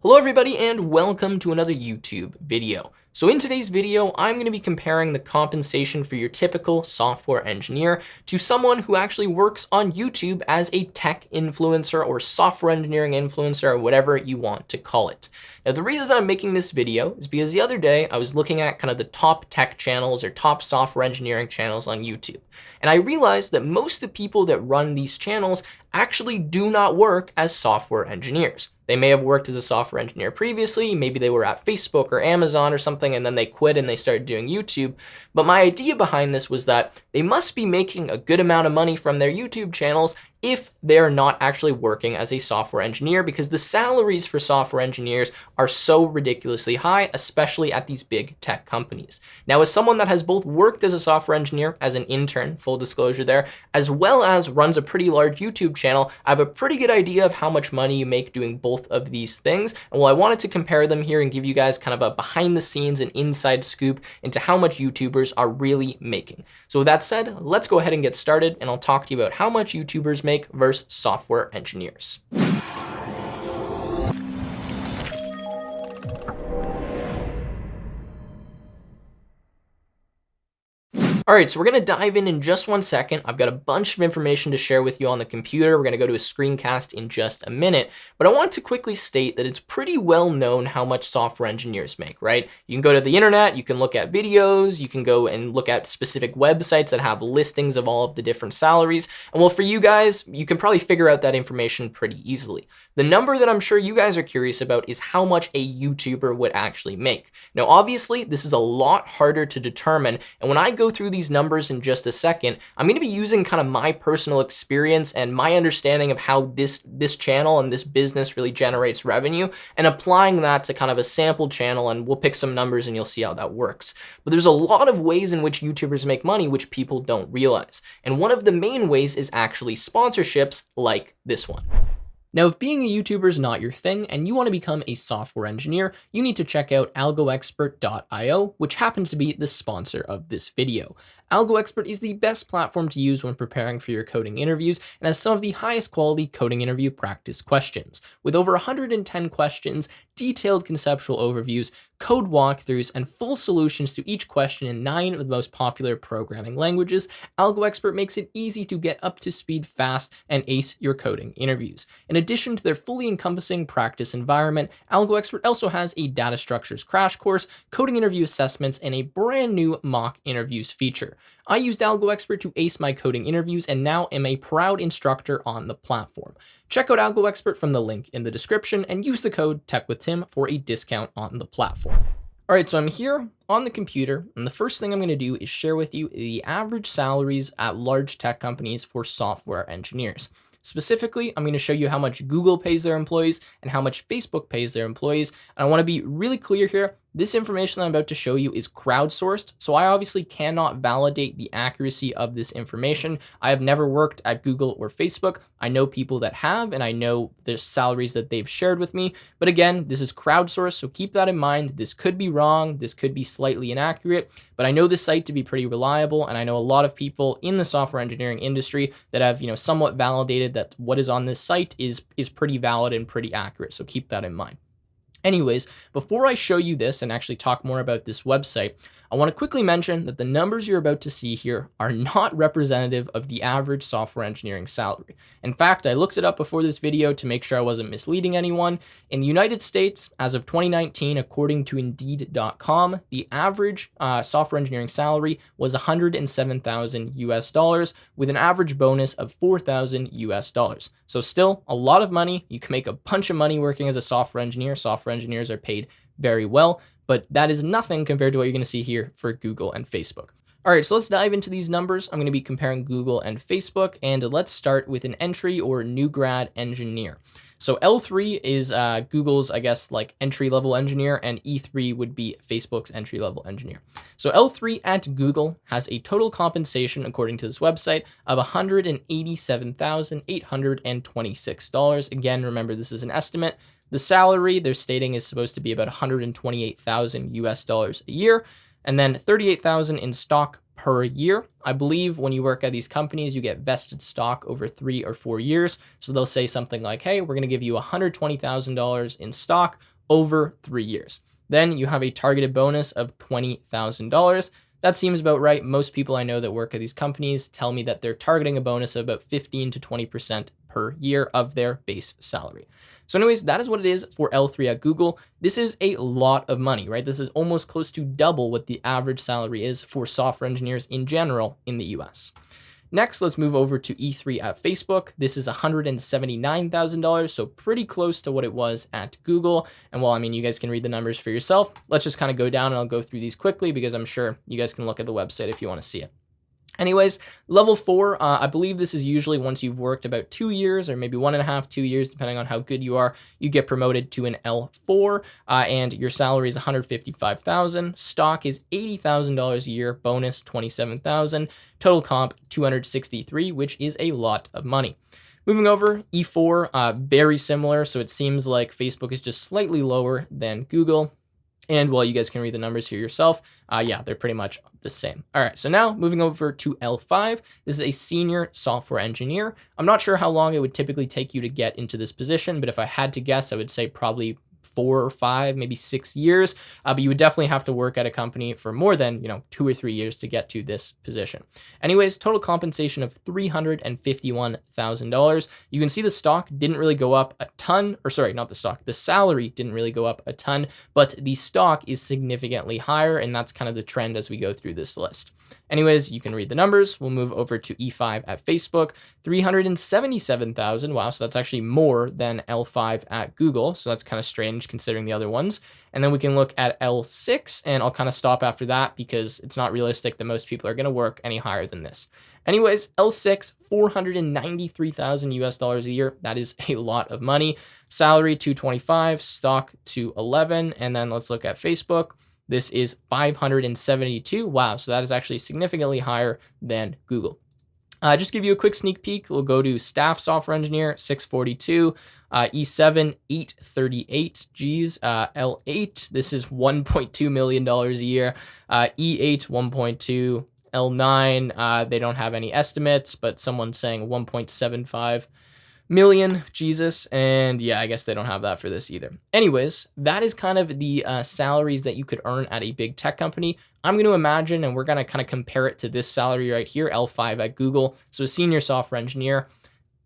Hello everybody and welcome to another YouTube video. So in today's video, I'm going to be comparing the compensation for your typical software engineer to someone who actually works on YouTube as a tech influencer or software engineering influencer or whatever you want to call it. Now the reason I'm making this video is because the other day I was looking at kind of the top tech channels or top software engineering channels on YouTube. And I realized that most of the people that run these channels actually do not work as software engineers. They may have worked as a software engineer previously, maybe they were at Facebook or Amazon or something and then they quit and they started doing YouTube. But my idea behind this was that they must be making a good amount of money from their YouTube channels if they're not actually working as a software engineer, because the salaries for software engineers are so ridiculously high, especially at these big tech companies. Now, as someone that has both worked as a software engineer, as an intern, full disclosure there, as well as runs a pretty large YouTube channel, I have a pretty good idea of how much money you make doing both of these things. And well, I wanted to compare them here and give you guys kind of a behind the scenes and inside scoop into how much YouTubers are really making. So with that said, let's go ahead and get started and I'll talk to you about how much YouTubers make versus software engineers. All right, so we're gonna dive in just 1 second. I've got a bunch of information to share with you on the computer. We're gonna go to a screencast in just a minute, but I want to quickly state that it's pretty well known how much software engineers make, right? You can go to the internet, you can look at videos, you can go and look at specific websites that have listings of all of the different salaries. And well, for you guys, you can probably figure out that information pretty easily. The number that I'm sure you guys are curious about is how much a YouTuber would actually make. Now, obviously, this is a lot harder to determine, and when I go through these numbers in just a second, I'm going to be using kind of my personal experience and my understanding of how this channel and this business really generates revenue and applying that to kind of a sample channel, and we'll pick some numbers and you'll see how that works. But there's a lot of ways in which YouTubers make money which people don't realize. And one of the main ways is actually sponsorships like this one. Now, if being a YouTuber is not your thing and you want to become a software engineer, you need to check out algoexpert.io, which happens to be the sponsor of this video. AlgoExpert is the best platform to use when preparing for your coding interviews and has some of the highest quality coding interview practice questions. With over 110 questions, detailed conceptual overviews, code walkthroughs, and full solutions to each question in 9 of the most popular programming languages, AlgoExpert makes it easy to get up to speed fast and ace your coding interviews. In addition to their fully encompassing practice environment, AlgoExpert also has a data structures crash course, coding interview assessments, and a brand new mock interviews feature. I used AlgoExpert to ace my coding interviews and now am a proud instructor on the platform. Check out AlgoExpert from the link in the description and use the code TechWithTim for a discount on the platform. All right, so I'm here on the computer, and the first thing I'm going to do is share with you the average salaries at large tech companies for software engineers. Specifically, I'm going to show you how much Google pays their employees and how much Facebook pays their employees. And I want to be really clear here. This information I'm about to show you is crowdsourced, so I obviously cannot validate the accuracy of this information. I have never worked at Google or Facebook. I know people that have, and I know the salaries that they've shared with me. But again, this is crowdsourced, so keep that in mind. This could be wrong. This could be slightly inaccurate, but I know this site to be pretty reliable, and I know a lot of people in the software engineering industry that have, somewhat validated that what is on this site is pretty valid and pretty accurate. So keep that in mind. Anyways, before I show you this and actually talk more about this website, I want to quickly mention that the numbers you're about to see here are not representative of the average software engineering salary. In fact, I looked it up before this video to make sure I wasn't misleading anyone. In the United States, as of 2019, according to Indeed.com, the average software engineering salary was $107,000 US, with an average bonus of $4,000 US. So still a lot of money. You can make a bunch of money working as a software engineer. Software engineers are paid very well, but that is nothing compared to what you're going to see here for Google and Facebook. All right, so let's dive into these numbers. I'm going to be comparing Google and Facebook, and let's start with an entry or new grad engineer. So L3 is Google's, I guess, like entry-level engineer, and E3 would be Facebook's entry-level engineer. So L3 at Google has a total compensation, according to this website, of $187,826. Again, remember, this is an estimate. The salary they're stating is supposed to be about $128,000 US a year, and then $38,000 in stock per year. I believe when you work at these companies, you get vested stock over 3 or 4 years. So they'll say something like, hey, we're going to give you $120,000 in stock over 3 years. Then you have a targeted bonus of $20,000. That seems about right. Most people I know that work at these companies tell me that they're targeting a bonus of about 15 to 20% per year of their base salary. So anyways, that is what it is for L3 at Google. This is a lot of money, right? This is almost close to double what the average salary is for software engineers in general in the US. Next, let's move over to E3 at Facebook. This is $179,000, so pretty close to what it was at Google. And while, you guys can read the numbers for yourself, let's just kind of go down and I'll go through these quickly because I'm sure you guys can look at the website if you want to see it. Anyways, level 4, I believe this is usually once you've worked about 2 years or maybe 1.5, 2 years, depending on how good you are, you get promoted to an L4 and your salary is $155,000. Stock is $80,000 a year, bonus $27,000, total comp $263,000, which is a lot of money. Moving over, E4, very similar. So it seems like Facebook is just slightly lower than Google. And while you guys can read the numbers here yourself, yeah, they're pretty much the same. All right, so now moving over to L5, this is a senior software engineer. I'm not sure how long it would typically take you to get into this position, but if I had to guess, I would say probably 4 or 5, maybe 6 years, but you would definitely have to work at a company for more than 2 or 3 years to get to this position. Anyways, total compensation of $351,000. You can see the stock didn't really go up a ton, or sorry, not the stock, the salary didn't really go up a ton, but the stock is significantly higher, and that's kind of the trend as we go through this list. Anyways, you can read the numbers. We'll move over to E5 at Facebook, $377,000. Wow, so that's actually more than L5 at Google. So that's kind of strange considering the other ones. And then we can look at L6, and I'll kind of stop after that because it's not realistic that most people are going to work any higher than this. Anyways, L6, $493,000 US dollars a year. That is a lot of money. Salary $225,000, stock $211,000, and then let's look at Facebook. This is $572,000. Wow, so that is actually significantly higher than Google. Just give you a quick sneak peek. We'll go to staff software engineer, $642,000. E7, $838,000. Geez, L8, this is $1.2 million a year. E8, $1.2. L9, they don't have any estimates, but someone's saying 1.75 million, Jesus, and yeah, I guess they don't have that for this either. Anyways, that is kind of the salaries that you could earn at a big tech company. I'm going to imagine, and we're going to kind of compare it to this salary right here, L5 at Google. So a senior software engineer,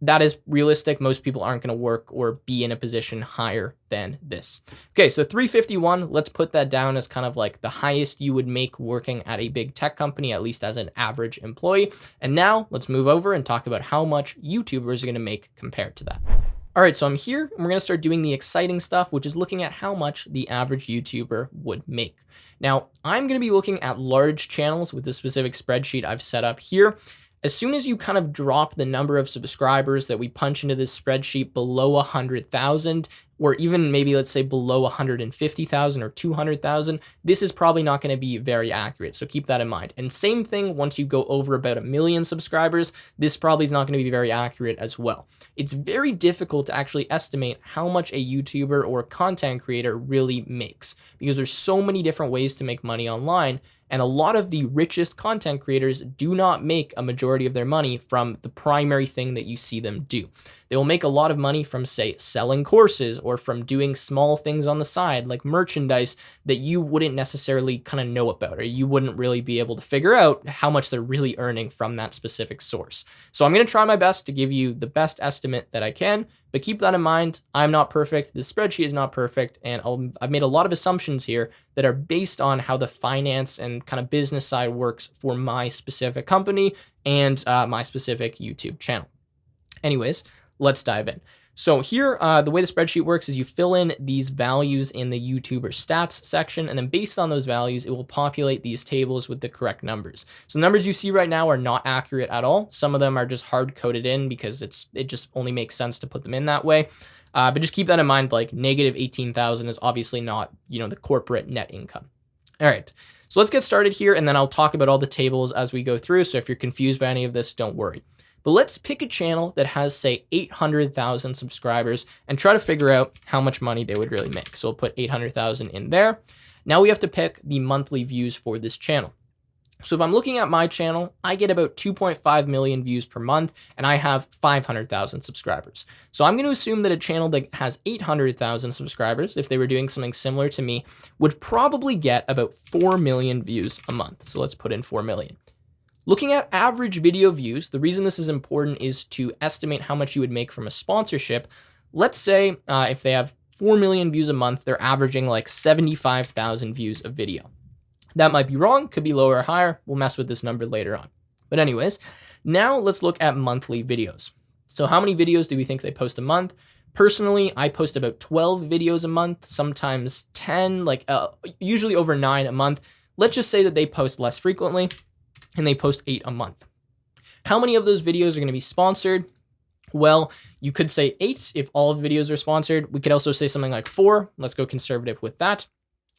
that is realistic. Most people aren't going to work or be in a position higher than this. Okay, so 351, let's put that down as kind of like the highest you would make working at a big tech company, at least as an average employee. And now let's move over and talk about how much YouTubers are going to make compared to that. All right, so I'm here and we're going to start doing the exciting stuff, which is looking at how much the average YouTuber would make. Now, I'm going to be looking at large channels with this specific spreadsheet I've set up here. As soon as you kind of drop the number of subscribers that we punch into this spreadsheet below 100,000, or even maybe let's say below 150,000 or 200,000, this is probably not going to be very accurate. So keep that in mind. And same thing, once you go over about 1 million subscribers, this probably is not going to be very accurate as well. It's very difficult to actually estimate how much a YouTuber or content creator really makes because there's so many different ways to make money online. And a lot of the richest content creators do not make a majority of their money from the primary thing that you see them do. They will make a lot of money from, say, selling courses or from doing small things on the side, like merchandise that you wouldn't necessarily kind of know about, or you wouldn't really be able to figure out how much they're really earning from that specific source. So I'm going to try my best to give you the best estimate that I can, but keep that in mind. I'm not perfect. The spreadsheet is not perfect. And I've made a lot of assumptions here that are based on how the finance and kind of business side works for my specific company and my specific YouTube channel. Anyways, let's dive in. So here, the way the spreadsheet works is you fill in these values in the YouTuber stats section, and then based on those values, it will populate these tables with the correct numbers. So the numbers you see right now are not accurate at all. Some of them are just hard coded in because it just only makes sense to put them in that way. But just keep that in mind, like negative 18,000 is obviously not, the corporate net income. All right, so let's get started here, and then I'll talk about all the tables as we go through. So if you're confused by any of this, don't worry. But let's pick a channel that has, say, 800,000 subscribers and try to figure out how much money they would really make. So we'll put 800,000 in there. Now we have to pick the monthly views for this channel. So if I'm looking at my channel, I get about 2.5 million views per month, and I have 500,000 subscribers. So I'm going to assume that a channel that has 800,000 subscribers, if they were doing something similar to me, would probably get about 4 million views a month. So let's put in 4 million. Looking at average video views, the reason this is important is to estimate how much you would make from a sponsorship. Let's say if they have 4 million views a month, they're averaging like 75,000 views a video. That might be wrong, could be lower or higher. We'll mess with this number later on. But anyways, now let's look at monthly videos. So how many videos do we think they post a month? Personally, I post about 12 videos a month, sometimes 10, usually over 9 a month. Let's just say that they post less frequently and they post 8 a month. How many of those videos are going to be sponsored? Well, you could say 8 if all videos are sponsored. We could also say something like 4. Let's go conservative with that.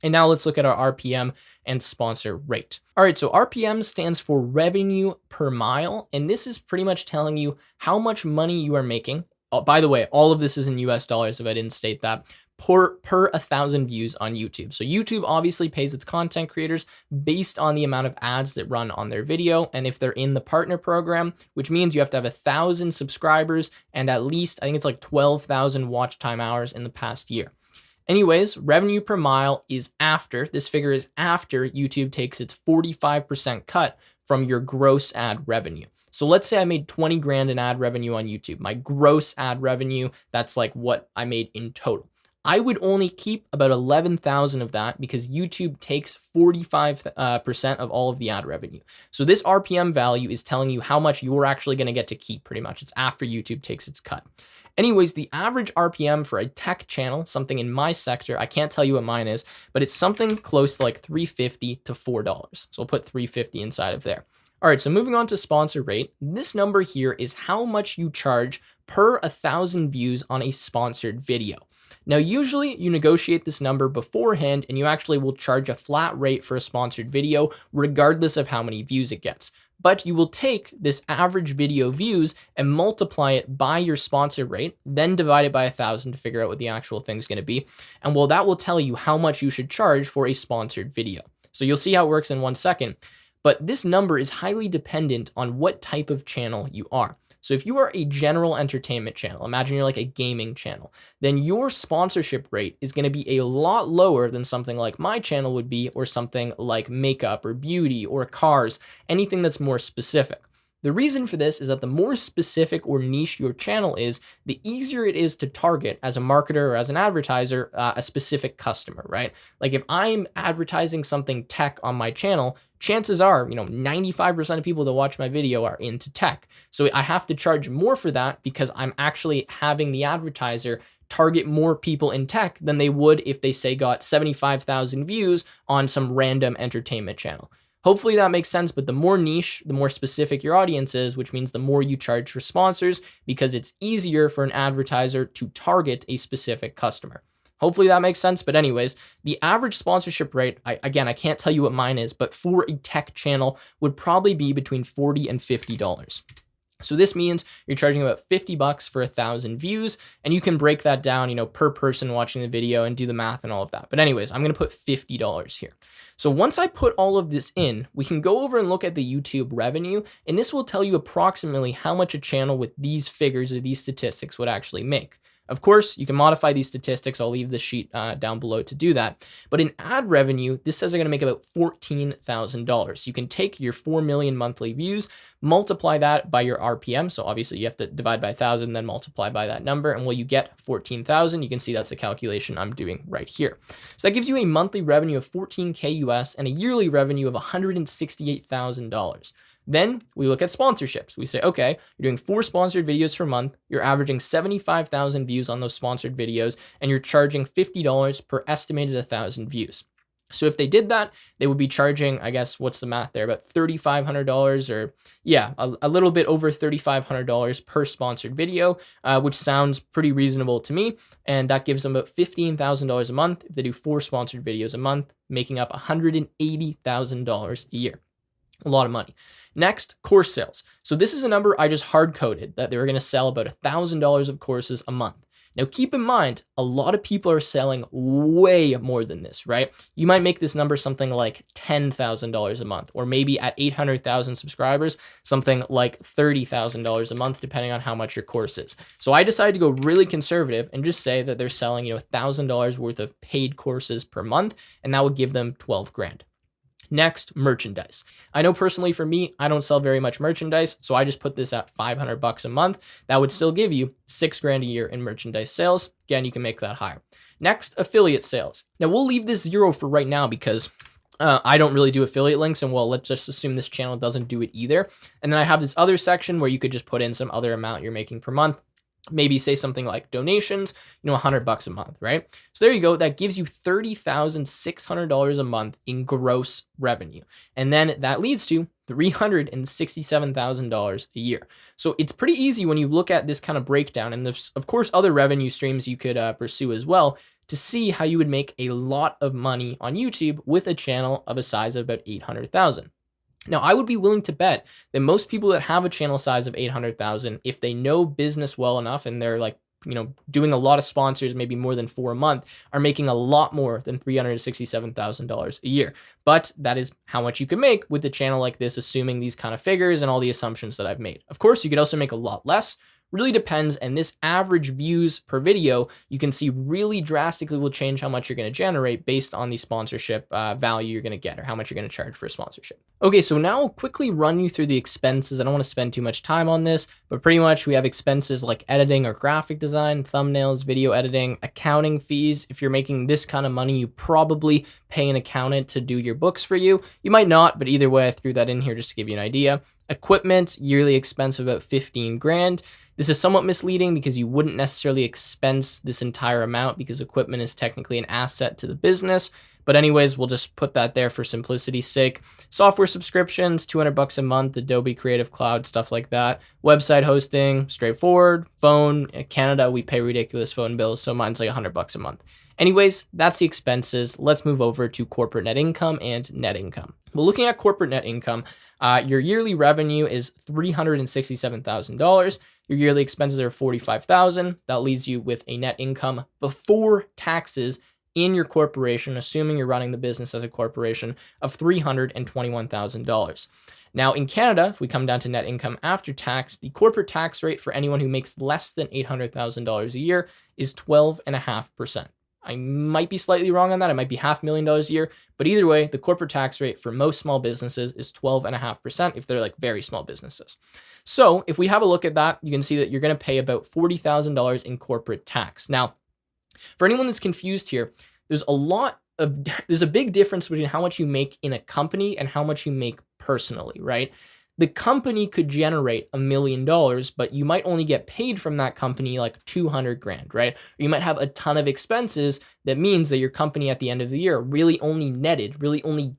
And now let's look at our RPM and sponsor rate. All right, so RPM stands for revenue per mile, and this is pretty much telling you how much money you are making. Oh, by the way, all of this is in US dollars if I didn't state that, per 1,000 views on YouTube. So YouTube obviously pays its content creators based on the amount of ads that run on their video, and if they're in the partner program, which means you have to have 1,000 subscribers and at least, I think it's like 12,000 watch time hours in the past year. Anyways, revenue per mile is after, this figure is after YouTube takes its 45% cut from your gross ad revenue. So let's say I made 20 grand in ad revenue on YouTube. My gross ad revenue, that's like what I made in total. I would only keep about 11,000 of that because YouTube takes 45% of all of the ad revenue. So this RPM value is telling you how much you're actually going to get to keep pretty much. It's after YouTube takes its cut. Anyways, the average RPM for a tech channel, something in my sector, I can't tell you what mine is, but it's something close to like $3.50 to $4. So I'll put $3.50 inside of there. All right, so moving on to sponsor rate, this number here is how much you charge per 1,000 views on a sponsored video. Now, usually you negotiate this number beforehand and you actually will charge a flat rate for a sponsored video regardless of how many views it gets. But you will take this average video views and multiply it by your sponsor rate, then divide it by 1,000 to figure out what the actual thing's going to be. And well, that will tell you how much you should charge for a sponsored video. So you'll see how it works in 1 second. But this number is highly dependent on what type of channel you are. So if you are a general entertainment channel, imagine you're like a gaming channel, then your sponsorship rate is going to be a lot lower than something like my channel would be, or something like makeup or beauty or cars, anything that's more specific. The reason for this is that the more specific or niche your channel is, the easier it is to target as a marketer or as an advertiser, a specific customer, right? Like if I'm advertising something tech on my channel, chances are, 95% of people that watch my video are into tech. So I have to charge more for that because I'm actually having the advertiser target more people in tech than they would if they say got 75,000 views on some random entertainment channel. Hopefully that makes sense, but the more niche, the more specific your audience is, which means the more you charge for sponsors because it's easier for an advertiser to target a specific customer. Hopefully that makes sense. But anyways, the average sponsorship rate, I can't tell you what mine is, but for a tech channel would probably be between $40 and $50. So this means you're charging about $50 for 1,000 views, and you can break that down, per person watching the video and do the math and all of that. But anyways, I'm going to put $50 here. So once I put all of this in, we can go over and look at the YouTube revenue, and this will tell you approximately how much a channel with these figures or these statistics would actually make. Of course, you can modify these statistics. I'll leave the sheet down below to do that. But in ad revenue, this says they're going to make about $14,000. You can take your 4 million monthly views, multiply that by your RPM. So obviously you have to divide by 1,000, then multiply by that number. And you get 14,000. You can see that's the calculation I'm doing right here. So that gives you a monthly revenue of 14K US and a yearly revenue of $168,000. Then we look at sponsorships. We say, okay, you're doing 4 sponsored videos per month. You're averaging 75,000 views on those sponsored videos, and you're charging $50 per estimated 1,000 views. So if they did that, they would be charging, I guess, what's the math there? About $3,500 or a little bit over $3,500 per sponsored video, which sounds pretty reasonable to me. And that gives them about $15,000 a month if they do 4 sponsored videos a month, making up $180,000 a year. A lot of money. Next, course sales. So this is a number I just hard coded that they were going to sell about $1,000 of courses a month. Now, keep in mind, a lot of people are selling way more than this, right? You might make this number something like $10,000 a month, or maybe at 800,000 subscribers, something like $30,000 a month, depending on how much your course is. So I decided to go really conservative and just say that they're selling, $1,000 worth of paid courses per month, and that would give them 12 grand. Next, merchandise. I know personally for me, I don't sell very much merchandise, so I just put this at $500 a month. That would still give you 6 grand a year in merchandise sales. Again, you can make that higher. Next, affiliate sales. Now we'll leave this 0 for right now because I don't really do affiliate links, and well, let's just assume this channel doesn't do it either. And then I have this other section where you could just put in some other amount you're making per month. Maybe say something like donations, $100 a month, right? So there you go. That gives you $30,600 a month in gross revenue. And then that leads to $367,000 a year. So it's pretty easy when you look at this kind of breakdown. And there's, of course, other revenue streams you could pursue as well to see how you would make a lot of money on YouTube with a channel of a size of about 800,000. Now, I would be willing to bet that most people that have a channel size of 800,000, if they know business well enough and they're like, doing a lot of sponsors, maybe more than 4 a month, are making a lot more than $367,000 a year. But that is how much you can make with a channel like this, assuming these kind of figures and all the assumptions that I've made. Of course, you could also make a lot less. Really depends, and this average views per video, you can see really drastically will change how much you're going to generate based on the sponsorship value you're going to get or how much you're going to charge for a sponsorship. Okay, so now I'll quickly run you through the expenses. I don't want to spend too much time on this, but pretty much we have expenses like editing or graphic design, thumbnails, video editing, accounting fees. If you're making this kind of money, you probably pay an accountant to do your books for you. You might not, but either way, I threw that in here just to give you an idea. Equipment, yearly expense of about 15 grand. This is somewhat misleading because you wouldn't necessarily expense this entire amount because equipment is technically an asset to the business. But anyways, we'll just put that there for simplicity's sake. Software subscriptions, $200 a month, Adobe Creative Cloud, stuff like that. Website hosting, straightforward. Phone, in Canada, we pay ridiculous phone bills, so mine's like $100 a month. Anyways, that's the expenses. Let's move over to corporate net income and net income. Well, looking at corporate net income, your yearly revenue is $367,000. Your yearly expenses are $45,000. That leaves you with a net income before taxes in your corporation, assuming you're running the business as a corporation, of $321,000. Now in Canada, if we come down to net income after tax, the corporate tax rate for anyone who makes less than $800,000 a year is 12.5%. I might be slightly wrong on that. It might be $500,000 a year, but either way, the corporate tax rate for most small businesses is 12.5% if they're like very small businesses. So if we have a look at that, you can see that you're going to pay about $40,000 in corporate tax. Now, for anyone that's confused here, there's a big difference between how much you make in a company and how much you make personally, right? The company could generate $1 million, but you might only get paid from that company like 200 grand, right? Or you might have a ton of expenses. That means that your company at the end of the year really only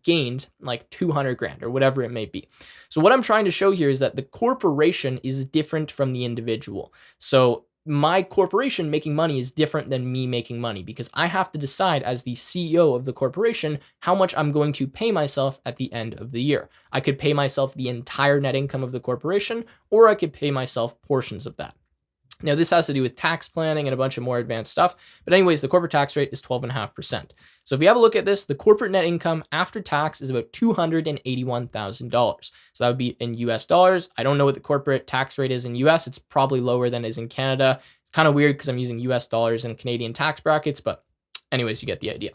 gained like 200 grand or whatever it may be. So what I'm trying to show here is that the corporation is different from the individual. So my corporation making money is different than me making money because I have to decide as the CEO of the corporation how much I'm going to pay myself at the end of the year. I could pay myself the entire net income of the corporation, or I could pay myself portions of that. Now, this has to do with tax planning and a bunch of more advanced stuff. But anyways, the corporate tax rate is 12.5%. So if you have a look at this, the corporate net income after tax is about $281,000. So that would be in US dollars. I don't know what the corporate tax rate is in US. It's probably lower than it is in Canada. It's kind of weird because I'm using US dollars and Canadian tax brackets, but anyways, you get the idea.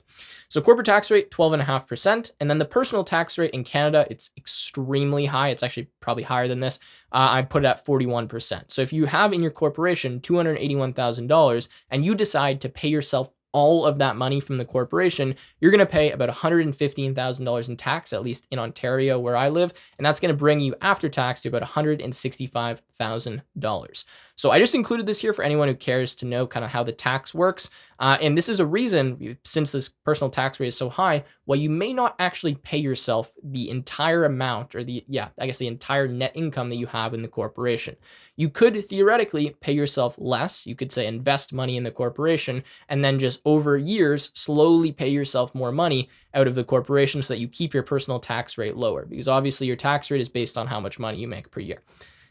So corporate tax rate, 12.5%. And then the personal tax rate in Canada, it's extremely high. It's actually probably higher than this. I put it at 41%. So if you have in your corporation $281,000 and you decide to pay yourself all of that money from the corporation, you're going to pay about $115,000 in tax, at least in Ontario where I live. And that's going to bring you after tax to about $165,000. So I just included this here for anyone who cares to know kind of how the tax works. And this is a reason, since this personal tax rate is so high, why you may not actually pay yourself the entire amount or the entire net income that you have in the corporation. You could theoretically pay yourself less. You could say invest money in the corporation and then just over years slowly pay yourself more money out of the corporation so that you keep your personal tax rate lower, because obviously your tax rate is based on how much money you make per year.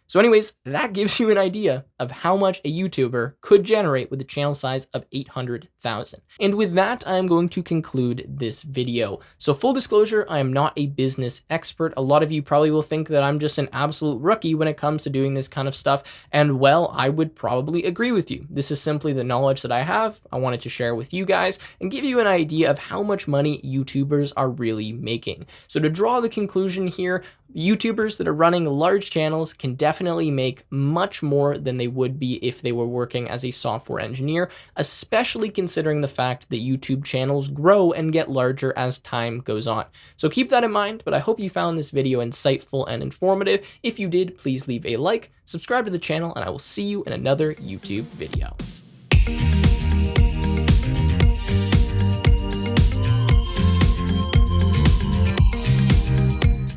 So anyways, that gives you an idea of how much a YouTuber could generate with a channel size of 800,000. And with that, I'm going to conclude this video. So full disclosure, I am not a business expert. A lot of you probably will think that I'm just an absolute rookie when it comes to doing this kind of stuff. And well, I would probably agree with you. This is simply the knowledge that I have. I wanted to share with you guys and give you an idea of how much money YouTubers are really making. So to draw the conclusion here, YouTubers that are running large channels can definitely make much more than they would be if they were working as a software engineer, especially considering the fact that YouTube channels grow and get larger as time goes on. So keep that in mind, but I hope you found this video insightful and informative. If you did, please leave a like, subscribe to the channel, and I will see you in another YouTube video.